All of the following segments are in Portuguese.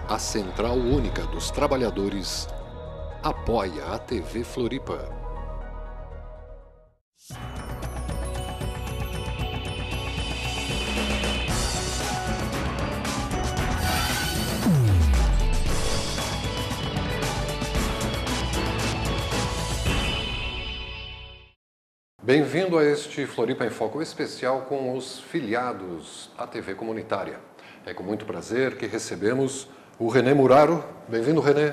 A Central Única dos Trabalhadores apoia a TV Floripa. Bem-vindo a este Floripa em Foco especial com os filiados à TV comunitária. É com muito prazer que recebemos o René Muraro. Bem-vindo, René.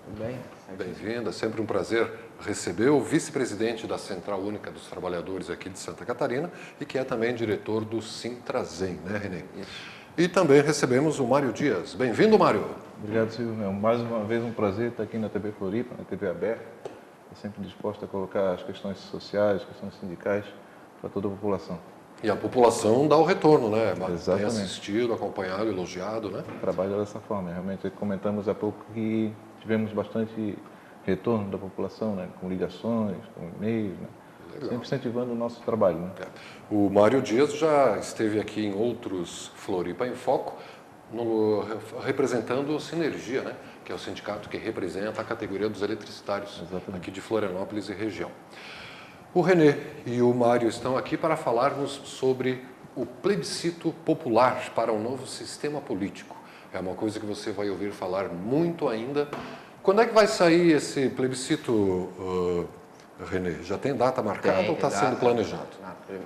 Tudo bem? Bem-vindo, é sempre um prazer receber o vice-presidente da Central Única dos Trabalhadores aqui de Santa Catarina e que é também diretor do Sintrazem, né, René? Isso. E também recebemos o Mário Dias. Bem-vindo, Mário. Obrigado, Silvio. Mais uma vez um prazer estar aqui na TV Floripa, na TV aberta. Sempre disposto a colocar as questões sociais, questões sindicais para toda a população. E a população dá o retorno, né? Exatamente. Tem assistido, acompanhado, elogiado, né? Trabalha dessa forma. Realmente, comentamos há pouco que tivemos bastante retorno da população, né? Com ligações, com e-mails, né? Legal. Sempre incentivando o nosso trabalho. Né? O Mário Dias já esteve aqui em outros Floripa em Foco, representando o Sinergia, né? Que é o sindicato que representa a categoria dos eletricitários. Exatamente. Aqui de Florianópolis e região. O René e o Mário estão aqui para falarmos sobre o plebiscito popular para um novo sistema político. É uma coisa que você vai ouvir falar muito ainda. Quando é que vai sair esse plebiscito, René? Já tem data marcada ou está sendo planejado?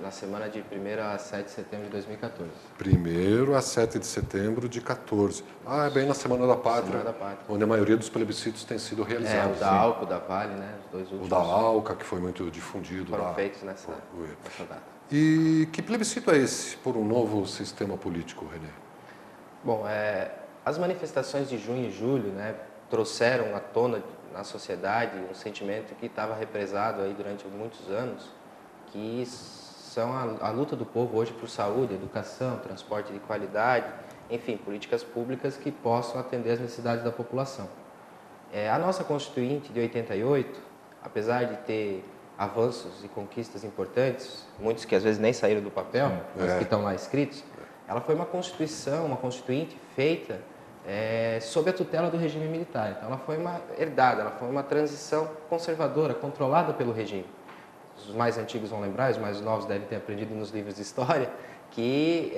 Na semana de 1º a 7 de setembro de 2014. 1º a 7 de setembro de 14. Ah, é bem na Semana da Pátria, Semana da Pátria. onde a maioria dos plebiscitos tem sido realizados. O da ALCA, o da Vale, né? Os dois últimos. O da ALCA, que foi muito difundido. Foram feitos nessa data. E que plebiscito é esse por um novo sistema político, René? Bom, as manifestações de junho e julho, né, trouxeram à tona na sociedade um sentimento que estava represado aí durante muitos anos, que são a luta do povo hoje por saúde, educação, transporte de qualidade, enfim, políticas públicas que possam atender às necessidades da população. A nossa Constituinte de 88, apesar de ter avanços e conquistas importantes, muitos que às vezes nem saíram do papel, mas que estão lá escritos, ela foi uma Constituição, uma Constituinte feita sob a tutela do regime militar. Então ela foi uma herdada, ela foi uma transição conservadora, controlada pelo regime. Os mais antigos vão lembrar, os mais novos devem ter aprendido nos livros de história, que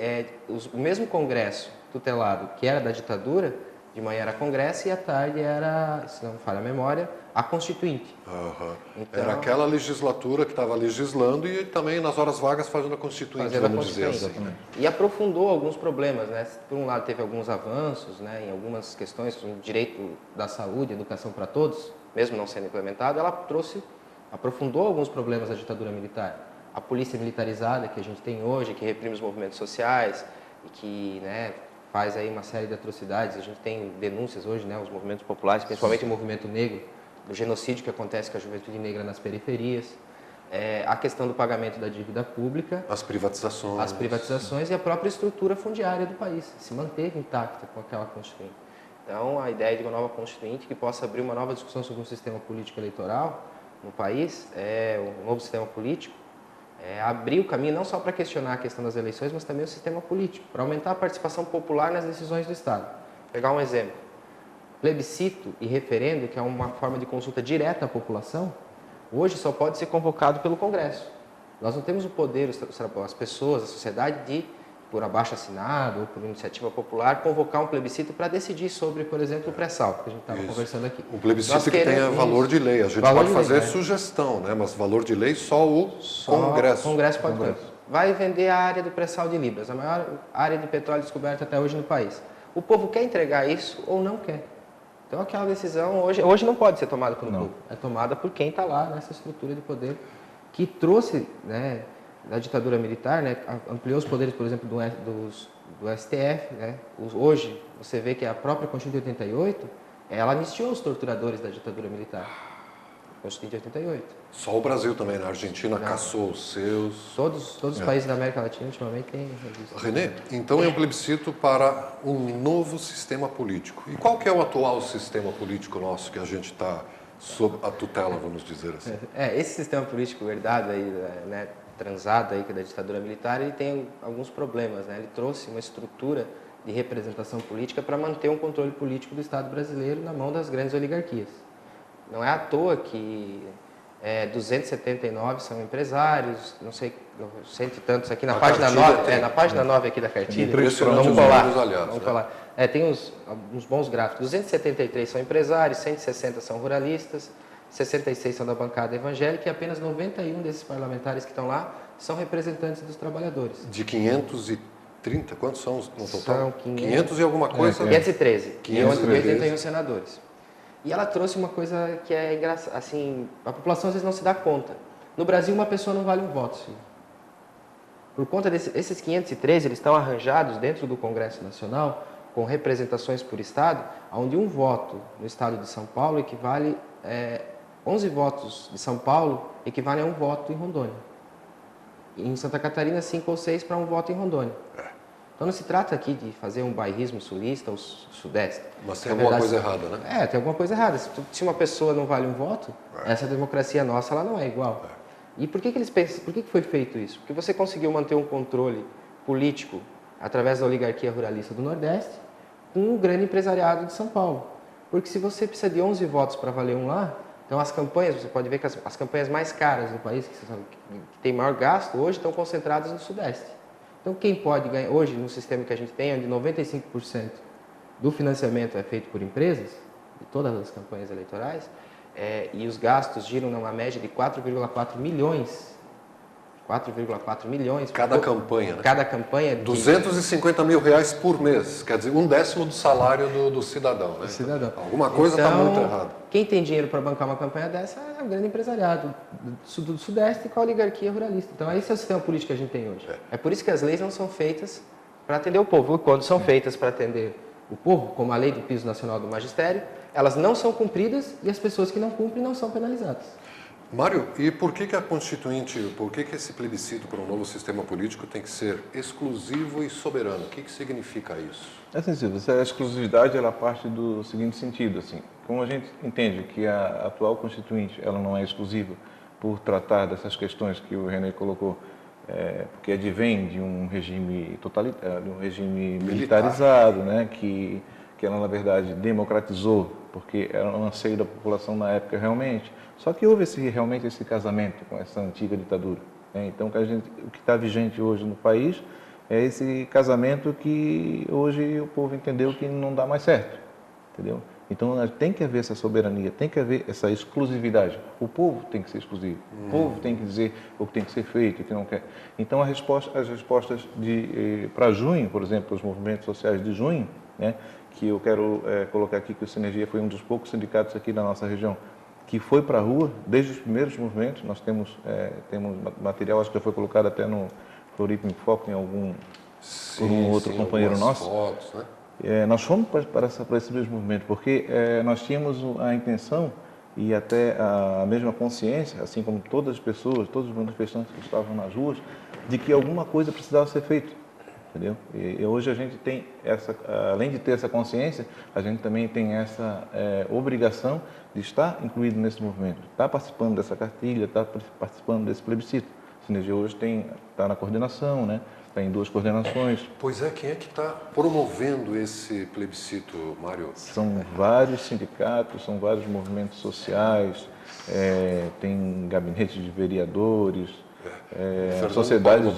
o mesmo Congresso tutelado, que era da ditadura, de manhã era Congresso e à tarde era, se não me falha a memória, a Constituinte. Uhum. Então, era aquela legislatura que estava legislando e também nas horas vagas fazendo a Constituinte, vamos dizer assim. Né? E aprofundou alguns problemas, né? Por um lado teve alguns avanços, né, em algumas questões, o direito da saúde, educação para todos, mesmo não sendo implementado, ela aprofundou alguns problemas da ditadura militar. A polícia militarizada que a gente tem hoje, que reprime os movimentos sociais e que, né, faz aí uma série de atrocidades. A gente tem denúncias hoje, né, os movimentos populares, principalmente o movimento negro, do genocídio que acontece com a juventude negra nas periferias. A questão do pagamento da dívida pública. As privatizações e a própria estrutura fundiária do país. Se manteve intacta com aquela Constituinte. Então, a ideia de uma nova Constituinte que possa abrir uma nova discussão sobre um sistema político eleitoral no país, um novo sistema político, abrir o caminho não só para questionar a questão das eleições, mas também o sistema político, para aumentar a participação popular nas decisões do Estado. Vou pegar um exemplo. Plebiscito e referendo, que é uma forma de consulta direta à população, hoje só pode ser convocado pelo Congresso. Nós não temos o poder, as pessoas, a sociedade, de, por abaixo-assinado ou por iniciativa popular, convocar um plebiscito para decidir sobre, por exemplo, o pré-sal, que a gente estava conversando aqui. Um plebiscito que tenha valor de lei. A gente pode fazer sugestão, né? Mas valor de lei só o Congresso. O Congresso pode ter. Vai vender a área do pré-sal de Libras, a maior área de petróleo descoberta até hoje no país. O povo quer entregar isso ou não quer? Então aquela decisão hoje não pode ser tomada pelo povo. É tomada por quem está lá nessa estrutura de poder que trouxe, né, da ditadura militar, né, ampliou os poderes, por exemplo, do STF. Né. Hoje, você vê que a própria Constituição de 88, ela anistiou os torturadores da ditadura militar. Constituição de 88. Só o Brasil também, na Argentina, caçou os seus. Todos os países da América Latina, ultimamente, têm... René, então é um plebiscito para um novo sistema político. E qual que é o atual sistema político nosso que a gente está sob a tutela, vamos dizer assim? Esse sistema político herdado aí, né, transado aí, que é da ditadura militar, ele tem alguns problemas, né? Ele trouxe uma estrutura de representação política para manter um controle político do Estado brasileiro na mão das grandes oligarquias. Não é à toa que 279 são empresários, não sei, cento e tantos aqui na página 9, na página 9 aqui da cartilha. Vamos falar. Tem uns bons gráficos. 273 são empresários, 160 são ruralistas, 66 são da bancada evangélica e apenas 91 desses parlamentares que estão lá são representantes dos trabalhadores. De 530, quantos são no total? São 500 e alguma coisa? 513. 513. E 81 senadores. E ela trouxe uma coisa que é engraçada, assim, a população às vezes não se dá conta. No Brasil, uma pessoa não vale um voto, sim. Por conta desses 513, eles estão arranjados dentro do Congresso Nacional, com representações por estado, onde um voto no estado de São Paulo equivale 11 votos de São Paulo equivalem a um voto em Rondônia. Em Santa Catarina, 5 ou 6 para um voto em Rondônia. Então não se trata aqui de fazer um bairrismo sulista ou sudeste. Mas tem alguma coisa errada, né? Tem alguma coisa errada. Se uma pessoa não vale um voto, essa democracia nossa ela não é igual. E por que eles pensam? Por que foi feito isso? Porque você conseguiu manter um controle político através da oligarquia ruralista do Nordeste com o grande empresariado de São Paulo. Porque se você precisa de 11 votos para valer um lá, então as campanhas, você pode ver que as campanhas mais caras do país, que tem maior gasto, hoje estão concentradas no Sudeste. Então quem pode ganhar, hoje no sistema que a gente tem, onde 95% do financiamento é feito por empresas, de todas as campanhas eleitorais, e os gastos giram numa média de 4,4 milhões. 4,4 milhões. Cada campanha, né? Cada campanha. 250 mil reais por mês, quer dizer, 1/10 do salário do cidadão, né? Do cidadão. Alguma coisa está muito errada. Quem tem dinheiro para bancar uma campanha dessa é o grande empresariado do Sudeste com a oligarquia ruralista. Então, esse é o sistema político que a gente tem hoje. É por isso que as leis não são feitas para atender o povo. Quando são feitas para atender o povo, como a lei do piso nacional do magistério, elas não são cumpridas e as pessoas que não cumprem não são penalizadas. Mário, e por que a Constituinte, por que esse plebiscito para um novo sistema político tem que ser exclusivo e soberano? O que significa isso? É sensível. Essa exclusividade ela parte do seguinte sentido, assim, como a gente entende que a atual Constituinte ela não é exclusiva por tratar dessas questões que o René colocou, porque advém de um regime totalitário, de um regime militarizado, né, que ela na verdade democratizou, porque era um anseio da população na época realmente. Só que houve realmente esse casamento com essa antiga ditadura, né? Então, o que está vigente hoje no país é esse casamento que hoje o povo entendeu que não dá mais certo, entendeu? Então, tem que haver essa soberania, tem que haver essa exclusividade. O povo tem que ser exclusivo, o povo tem que dizer o que tem que ser feito, o que não quer. Então, as respostas para junho, por exemplo, os movimentos sociais de junho, né, que eu quero colocar aqui que o Sinergia foi um dos poucos sindicatos aqui da nossa região que foi para a rua desde os primeiros movimentos. Nós temos material, acho que já foi colocado até no Floripa em Foco, por um outro companheiro nosso. Fotos, né? Nós fomos para esse mesmo movimento, porque nós tínhamos a intenção e até a mesma consciência, assim como todas as pessoas, todos os manifestantes que estavam nas ruas, de que alguma coisa precisava ser feita. Entendeu? E hoje a gente tem além de ter essa consciência, a gente também tem essa obrigação de estar incluído nesse movimento, estar participando dessa cartilha, estar participando desse plebiscito. A Sinergia hoje está na coordenação, né? Está em 2 coordenações. Pois é, quem é que está promovendo esse plebiscito, Mário? São vários sindicatos, são vários movimentos sociais, tem gabinete de vereadores, sociedades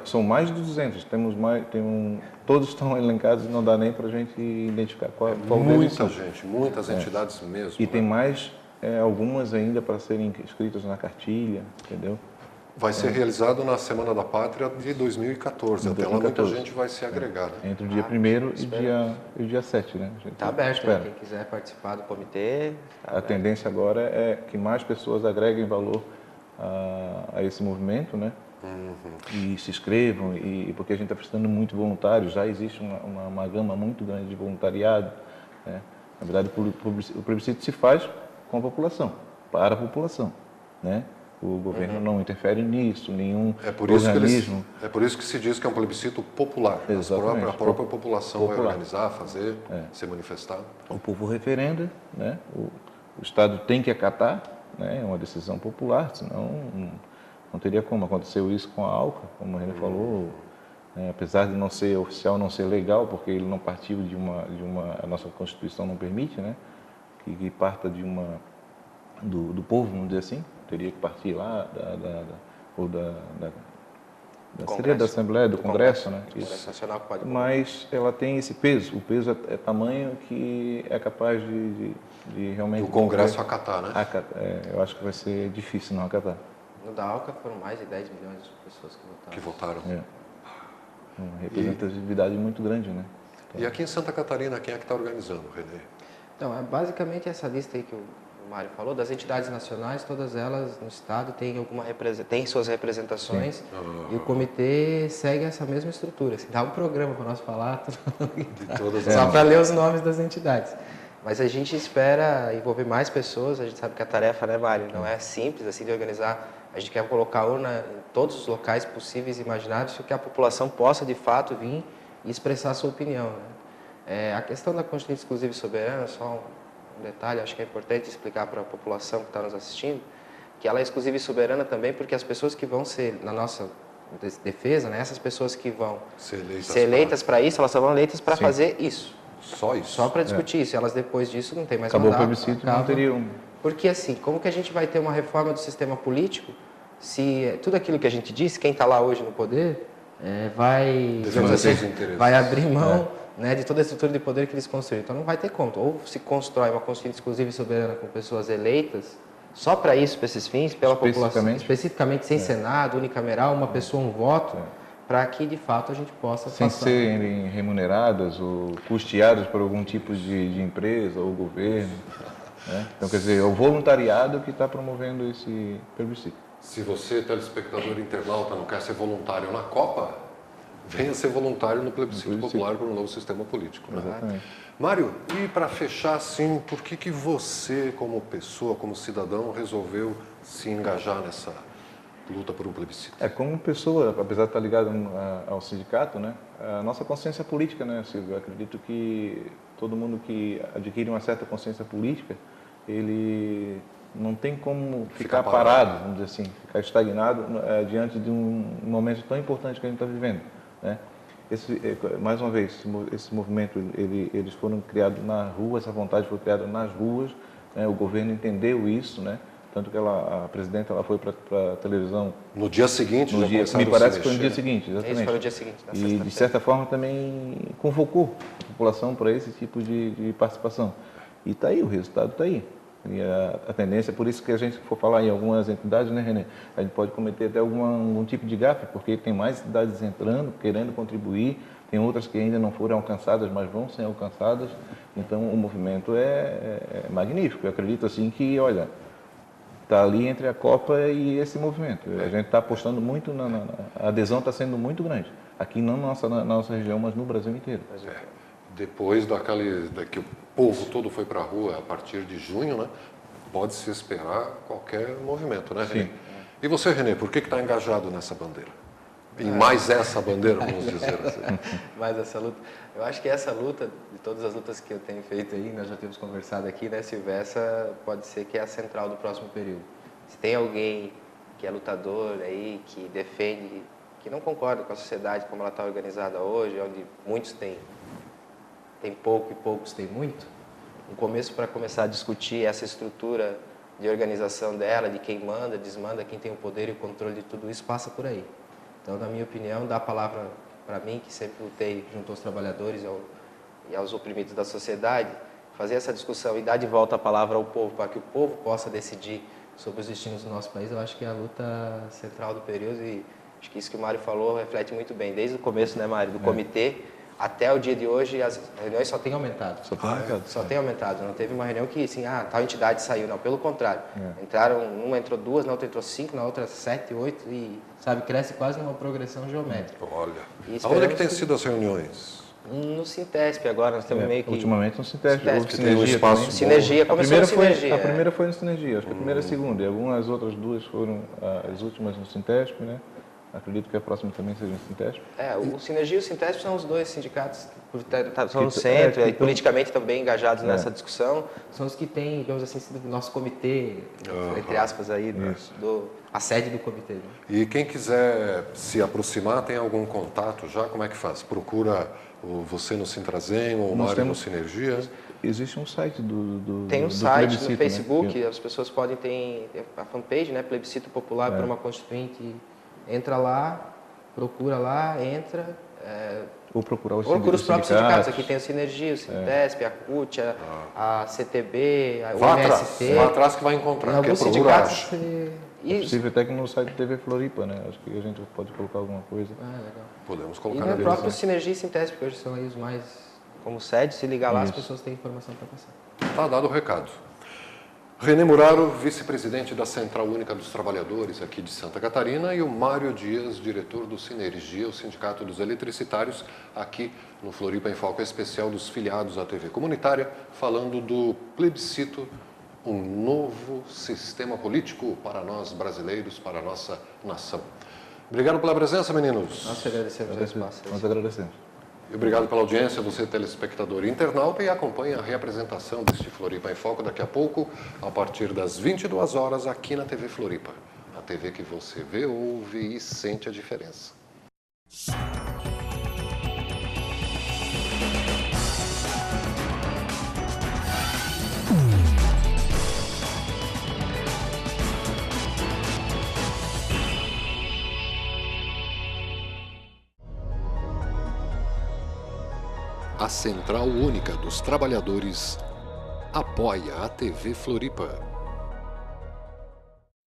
são mais de 200, todos estão elencados e não dá nem para a gente identificar qual muita gente, muitas entidades mesmo. E tem mais algumas ainda para serem inscritas na cartilha, entendeu? Vai ser realizado na Semana da Pátria de 2014. Até lá muita gente vai se agregar. Né? Entre o dia 1º e o dia 7, né? Está aberto, né? Quem quiser participar do comitê. A tendência agora é que mais pessoas agreguem valor a esse movimento, né? E se inscrevam, porque a gente está precisando muito de voluntários, já existe uma gama muito grande de voluntariado, né? Na verdade, o plebiscito se faz com a população, para a população, né? O governo não interfere nisso, nenhum organismo. É por isso que se diz que é um plebiscito popular. Exatamente. A própria população vai organizar, fazer, se manifestar. O povo referenda, né? O Estado tem que acatar, né? É uma decisão popular, senão não teria como. Aconteceu isso com a ALCA, como a René falou, apesar de não ser oficial, não ser legal, porque ele não partiu a nossa Constituição não permite, né, que parta do povo, vamos dizer assim, teria que partir lá seria da Assembleia, do Congresso, né? Congresso Nacional que pode. Mas ela tem esse peso. O peso é tamanho que é capaz de realmente... O Congresso acatar, né? Eu acho que vai ser difícil não acatar. No da ALCA foram mais de 10 milhões de pessoas que votaram. Uma representatividade muito grande, né? Então... E aqui em Santa Catarina, quem é que está organizando, René? Então, basicamente essa lista aí que o Mário falou, das entidades nacionais, todas elas no estado têm suas representações e o comitê segue essa mesma estrutura. Assim, dá um programa para nós falar só para ler os nomes das entidades. Mas a gente espera envolver mais pessoas, a gente sabe que a tarefa, né, Mário, não é simples assim de organizar. A gente quer colocar a urna em todos os locais possíveis e imagináveis para que a população possa de fato vir e expressar a sua opinião, né? A questão da Constituinte Exclusiva e Soberana, só um detalhe, acho que é importante explicar para a população que está nos assistindo, que ela é exclusiva e soberana também porque as pessoas que vão ser, na nossa defesa, né, essas pessoas que vão ser eleitas para isso, elas só vão eleitas para fazer isso. Só isso? Só para discutir isso. Elas depois disso não tem mais mandato. Acabou o plebiscito, não teriam... Porque assim, como que a gente vai ter uma reforma do sistema político se tudo aquilo que a gente disse, quem está lá hoje no poder, vai abrir mão... Né, de toda a estrutura de poder que eles construíram. Então não vai ter como. Ou se constrói uma Constituinte exclusiva e soberana com pessoas eleitas, só para isso, para esses fins, pela população, especificamente sem Senado, unicameral, uma pessoa, um voto, para que de fato a gente possa sem serem remuneradas ou custeadas por algum tipo de empresa ou governo. Né? Então, quer dizer, é o voluntariado que está promovendo esse plebiscito. Se você, telespectador internauta, não quer ser voluntário na Copa, venha ser voluntário no plebiscito popular para um novo sistema político. Né? Exatamente. Mário, e para fechar assim, por que você, como pessoa, como cidadão, resolveu se engajar nessa luta por um plebiscito? Como pessoa, apesar de estar ligado ao sindicato, né, a nossa consciência política, né, Silvio? Eu acredito que todo mundo que adquire uma certa consciência política, ele não tem como ficar parado, vamos dizer assim, ficar estagnado diante de um momento tão importante que a gente está vivendo. Né? Mais uma vez, esse movimento, eles foram criados na rua, essa vontade foi criada nas ruas, né? O governo entendeu isso, né? Tanto que a presidenta foi para a televisão... No dia seguinte? Me parece que foi no dia seguinte, exatamente. Isso foi no dia seguinte, e, de certa forma, também convocou a população para esse tipo de participação. E está aí, o resultado está aí. E a tendência, por isso que a gente for falar em algumas entidades, né, René? A gente pode cometer até algum tipo de gafe, porque tem mais entidades entrando, querendo contribuir, tem outras que ainda não foram alcançadas, mas vão ser alcançadas. Então, o movimento é magnífico. Eu acredito, assim, que, olha, está ali entre a Copa e esse movimento. A gente está apostando muito, a adesão está sendo muito grande. Aqui não na nossa região, mas no Brasil inteiro. Depois que o povo todo foi para a rua a partir de junho, né, pode-se esperar qualquer movimento, né, René? Sim. E você, René, por que está engajado nessa bandeira? Em mais essa bandeira, vamos dizer assim. Mais essa luta. Eu acho que essa luta, de todas as lutas que eu tenho feito aí, nós já temos conversado aqui, né, Silvia, essa pode ser que é a central do próximo período. Se tem alguém que é lutador aí, que defende, que não concorda com a sociedade como ela está organizada hoje, onde muitos têm pouco e poucos têm muito, um começo para começar a discutir essa estrutura de organização dela, de quem manda, desmanda, quem tem o poder e o controle de tudo isso, passa por aí. Então, na minha opinião, dá a palavra para mim, que sempre lutei junto aos trabalhadores e aos oprimidos da sociedade, fazer essa discussão e dar de volta a palavra ao povo, para que o povo possa decidir sobre os destinos do nosso país, eu acho que é a luta central do período e acho que isso que o Mário falou reflete muito bem. Desde o começo, né, Mário, do comitê, até o dia de hoje, as reuniões só têm aumentado. Só tem aumentado. Não teve uma reunião que, assim, tal entidade saiu. Não, pelo contrário. Entraram, uma entrou 2, na outra entrou 5, na outra 7, 8 e, sabe, cresce quase numa progressão geométrica. Olha, aonde é que tem sido as reuniões? No Sintesp agora, nós temos meio que... Ultimamente no Sintesp, houve Sinergia também. Sinergia, começou a Sinergia. A primeira foi no Sinergia, acho que a primeira e a segunda. E algumas outras duas foram as últimas no Sintesp, né? Acredito que a próxima também seja o Sintesp. O Sinergia e o Sintesp são os dois sindicatos que estão no centro e politicamente também engajados nessa discussão. São os que têm, digamos assim, sido nosso comitê, entre aspas, aí, a sede do comitê. Né? E quem quiser se aproximar, tem algum contato já? Como é que faz? Procura você no Sintrazem ou o Mário no Sinergia? Existe um site do Tem um do site no né? Facebook, as pessoas podem ter a fanpage, né? Plebiscito Popular por uma Constituinte. Entra lá, procura lá, entra. Ou procurar os próprios sindicatos. Aqui tem o Sinergia, o Sintesp, a CUT, a CTB, o MST. Vá atrás que vai encontrar. Em alguns sindicatos. É possível até que no site da TV Floripa, né? Acho que a gente pode colocar alguma coisa. Legal. Podemos E colocar no próprio Sinergia e Sintesp, que hoje são aí os mais como sede, se ligar lá, as pessoas têm informação para passar. Está dado o recado. René Muraro, vice-presidente da Central Única dos Trabalhadores aqui de Santa Catarina, e o Mário Dias, diretor do Sinergia, o Sindicato dos Eletricitários, aqui no Floripa em Foco Especial dos filiados à TV Comunitária, falando do plebiscito, um novo sistema político para nós brasileiros, para a nossa nação. Obrigado pela presença, meninos. Nós agradecemos o espaço. Nós agradecemos. E obrigado pela audiência, você telespectador e internauta, e acompanhe a reapresentação deste Floripa em Foco daqui a pouco, a partir das 22 horas, aqui na TV Floripa. A TV que você vê, ouve e sente a diferença. A Central Única dos Trabalhadores apoia a TV Floripa.